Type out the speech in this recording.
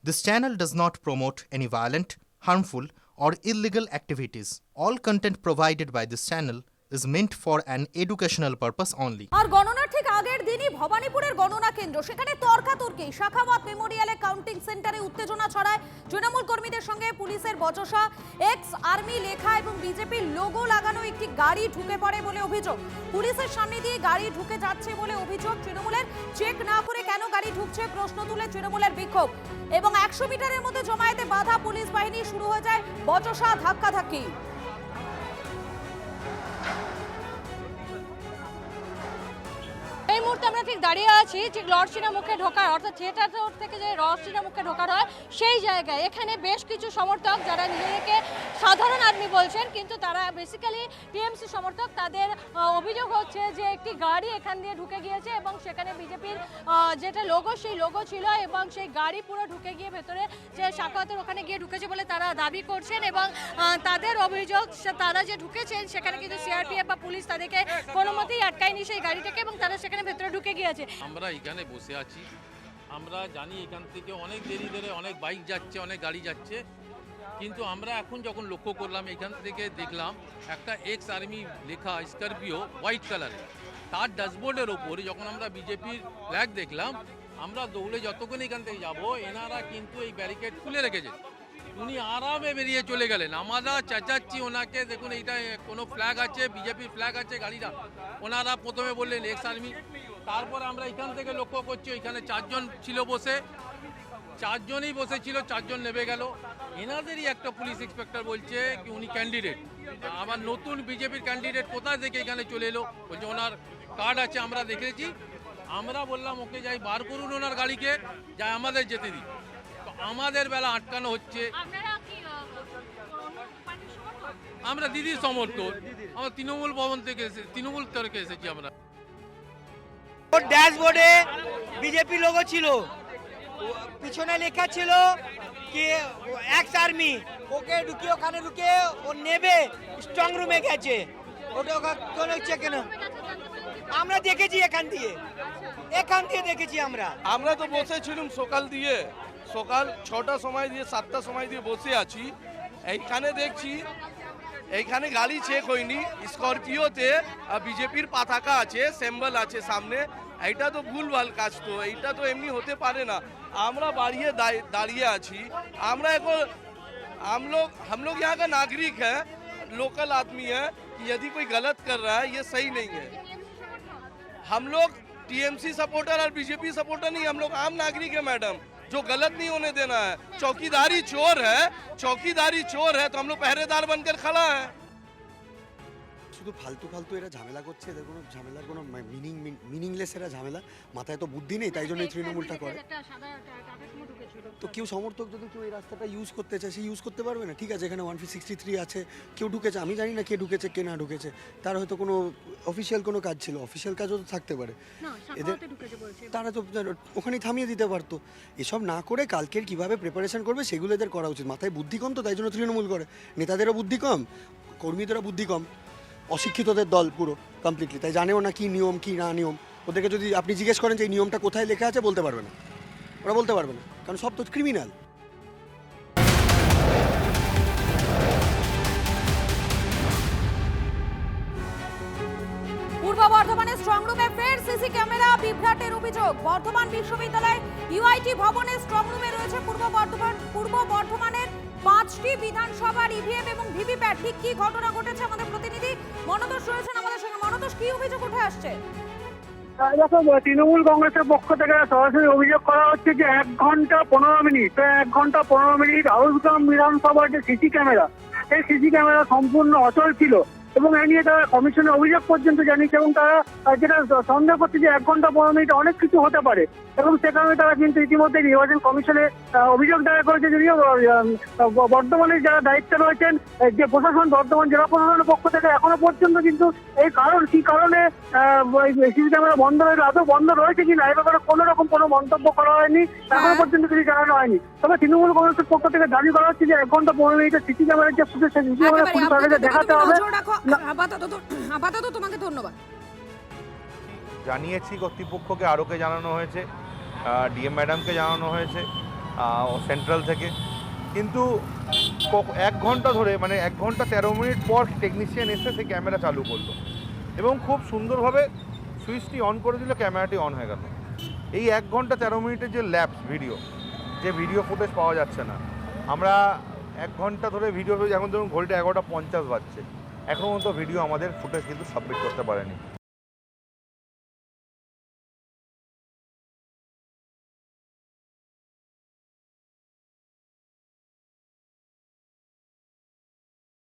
This channel does not promote any violent, harmful, or illegal activities. All content provided by this channel is meant for an educational purpose only. আর গণনার ঠিক আগের দিনই ভবানীপুরের গণনা কেন্দ্র সেখানে তর্কাতর্কি Shakhawat মেমোরিয়ালে counting সেন্টারে উত্তেজনা ছড়ায় তৃণমূল কর্মীদের সঙ্গে পুলিশের বচসা এক্স আর্মি লেখা এবং বিজেপির লোগো লাগানো একটি গাড়ি ঢুকে পড়ে বলে অভিযোগ পুলিশের সামনে দিয়ে গাড়ি ঢুকে যাচ্ছে বলে অভিযোগ তৃণমূলের চেক না করে কেন গাড়ি ঢুকছে প্রশ্ন তুলে তৃণমূলের বিক্ষোভ এবং 100 মিটারের মধ্যে জমায়েতে বাধা পুলিশ বাহিনী শুরু হয়ে যায় বচসা ধাক্কাধাক্কি এই মুহূর্তে আমরা ঠিক দাঁড়িয়ে আছি ঠিক লর্ডসিনা মুখে ঢোকার অর্থাৎ থিয়েটার রোড থেকে যে লর্ডসিনা মুখে ঢোকার হয় সেই জায়গায় এখানে বেশ কিছু সমর্থক যারা নিজেদেরকে সাধারণ আর্মি বলছেন কিন্তু তারা বেসিক্যালি টিএমসি সমর্থক তাদের অভিযোগ হচ্ছে যে একটি গাড়ি এখান দিয়ে ঢুকে গিয়েছে এবং সেখানে বিজেপির যেটা লোগো সেই লোগো ছিল এবং সেই গাড়ি পুরো ঢুকে গিয়ে ভেতরে যে শাখাওয়াতের ওখানে গিয়ে ঢুকেছে বলে তারা দাবি করছেন এবং তাদের অভিযোগ তারা যে ঢুকেছেন সেখানে কিন্তু সিআরপিএফ বা পুলিশ তাদেরকে কোনো মতেই আটকায়নি সেই গাড়িটাকে এবং তারা সেখানে ভেতরে ঢুকে গিয়েছে আমরা এখানে বসে আছি আমরা জানি এখান থেকে অনেক দেরি ধরে অনেক বাইক যাচ্ছে অনেক গাড়ি যাচ্ছে কিন্তু আমরা এখন যখন লক্ষ্য করলাম এখান থেকে দেখলাম একটা এক্স আর্মি লেখা স্করপিও হোয়াইট কালারের তার ড্যাশবোর্ডের ওপর যখন আমরা বিজেপির ফ্ল্যাগ দেখলাম আমরা দৌড়ে যতক্ষণ এখান থেকে যাবো এনারা কিন্তু এই ব্যারিকেড খুলে রেখেছে উনি আরামে বেরিয়ে চলে গেলেন আমরা চেঁচাচ্ছি ওনাকে দেখুন এইটা কোনো ফ্ল্যাগ আছে বিজেপির ফ্ল্যাগ আছে গাড়িটা ওনারা প্রথমে বললেন এক্স আর্মি তারপর আমরা এখান থেকে লক্ষ্য করছি এখানে 4 জন ছিল বসে 4 জনই বসেছিল 4 জন নেমে গেল এনাদেরই একটা পুলিশ ইন্সপেক্টর বলছে কি উনি ক্যান্ডিডেট আবার নতুন বিজেপির ক্যান্ডিডেট কোথা থেকে এখানে চলে এলো বলছে ওনার কার্ড আছে আমরা দেখেছি আমরা বললাম ওকে যাই বার করুন ওনার গাড়িকে যাই আমাদের যেতে দিই তো আমাদের বেলা আটকানো হচ্ছে আমরা দিদির সমর্থক আমরা তৃণমূল ভবন থেকে তৃণমূল থেকে এসেছি আমরা ড্যাশবোর্ডে বিজেপি লোগো ছিল পিছনে লেখা ছিল কি এক্স আর্মি ওকে ঢুকিয়ে ওখানে ঢুকে ও নেবে স্ট্রং রুমে গেছে ওটা কোনো হচ্ছে কেন আমরা দেখেছি এখান দিয়ে দেখেছি আমরা তো বসেছিলাম সকাল 6টার সময় দিয়ে 7টার সময় দিয়ে বসে আছি এইখানে দেখছি এইখানে গাড়ি চেক হয়নি স্করপিওতে বিজেপির পতাকা আছে সিম্বল আছে সামনে এইটা তো ভুলভাল কাজ তো এইটা তো এমনি হতে পারে না আমরা বাড়িয়ে দাঁড়িয়ে আছি আমরা এখন हम लोग यहाँ का नागरिक है लोकल आदमी है कि यदि कोई गलत कर रहा है ये सही नहीं है हम लोग टीएमसी सपोर्टर और बीजेपी सपोर्टर नहीं हम लोग आम नागरिक है मैडम जो गलत नहीं होने देना है चौकीदारी चोर है तो हम लोग पहरेदार बनकर खड़ा है শুধু ফালতু এরা ঝামেলা করছে এদের কোনো ঝামেলার কোনো মিনিংলেস এরা ঝামেলা মাথায় তো বুদ্ধি নেই তাই জন্য তৃণমূলটা করে তো কেউ সমর্থক যদি কেউ এই রাস্তাটা ইউজ করতে চায় সে ইউজ করতে পারবে না ঠিক আছে এখানে 163 আছে কেউ ঢুকেছে আমি জানি না কে ঢুকেছে কে না ঢুকেছে তার হয়তো কোনো অফিসিয়াল কোনো কাজ ছিল অফিসিয়াল কাজও তো থাকতে পারে এদের তারা তো ওখানেই থামিয়ে দিতে পারতো এসব না করে কালকের কিভাবে প্রিপারেশন করবে সেগুলো এদের করা উচিত মাথায় বুদ্ধি কম তো তাই জন্য তৃণমূল করে নেতাদেরও বুদ্ধি কম কর্মীদেরও বুদ্ধি কম অশিক্ষিতদের দল পুরো কমপ্লিটলি তাই জানেও না কি নিয়ম কি না নিয়ম ওদেরকে যদি আপনি জিজ্ঞেস করেন যে এই নিয়মটা কোথায় লেখা আছে বলতে পারবে না ওরা বলতে পারবে না কারণ সব তো ক্রিমিনাল পূর্ব বর্ধমানে স্ট্রং রুমে ফের সিসি ক্যামেরা বিভ্রাটের অভিযোগ বর্ধমান বিশ্ববিদ্যালয় ইউআইটি ভবনে স্ট্রং রুমে রয়েছে পূর্ব বর্ধমানের 5টি বিধানসভার ইভিএম এবং ভিভিপ্যাট ঠিক কি ঘটনা ঘটেছে আমাদের প্রতিনিধি মনতোষ রয়েছেন আমাদের সঙ্গে মনতোষ কি অভিযোগ উঠে আসছে দেখো তৃণমূল কংগ্রেসের পক্ষ থেকে সরাসরি অভিযোগ করা হচ্ছে যে 1 ঘন্টা 15 মিনিট প্রায় 1 ঘন্টা 15 মিনিট হাউসগ্রাম বিধানসভার যে সিসি ক্যামেরা সেই সিসি ক্যামেরা সম্পূর্ণ অচল ছিল এবং এ নিয়ে তারা কমিশনে অভিযোগ পর্যন্ত জানিয়েছে এবং তারা যেটা সন্দেহ করছে যে 1 ঘন্টা 15 মিনিট অনেক কিছু হতে পারে এবং সে কারণে তারা কিন্তু ইতিমধ্যে নির্বাচন কমিশনে অভিযোগ দায়ের করেছে যদিও বর্ধমানের যারা দায়িত্বে রয়েছেন যে প্রশাসন বর্ধমান জেলা প্রশাসনের পক্ষ থেকে এখনো পর্যন্ত কিন্তু এই কি কারণে সিসি ক্যামেরা বন্ধ রয়েছে আদৌ বন্ধ রয়েছে কিনা এ ব্যাপারে কোনো রকম কোনো মন্তব্য করা হয়নি এখনো পর্যন্ত কিছু জানানো হয়নি তবে তৃণমূল কংগ্রেসের পক্ষ থেকে দাবি করা হচ্ছে যে 1 ঘন্টা 15 মিনিটের সিসি ক্যামেরার যে ফুটেজ সেই সিসি ক্যামেরা পুলিশ তাদেরকে দেখাতে হবে আপাতত তোমাকে ধন্যবাদ জানিয়েছি কর্তৃপক্ষকে আরোকে জানানো হয়েছে ডিএম ম্যাডামকে জানানো হয়েছে সেন্ট্রাল থেকে, কিন্তু 1 ঘন্টা ধরে মানে 1 ঘন্টা 13 মিনিট পর টেকনিশিয়ান এসে সেই ক্যামেরা চালু করলো এবং খুব সুন্দরভাবে সুইচটি অন করে দিল, ক্যামেরাটি অন হয়ে গেল। এই 1 ঘন্টা 13 মিনিটের যে ল্যাপস ভিডিও ফুটেজ পাওয়া যাচ্ছে না, আমরা 1 ঘন্টা ধরে ভিডিও, এখন ধরুন ঘড়িটা 11:50 বাজছে, এখনও পর্যন্ত ভিডিও আমাদের ফুটেজ কিন্তু সাবমিট করতে পারেনি।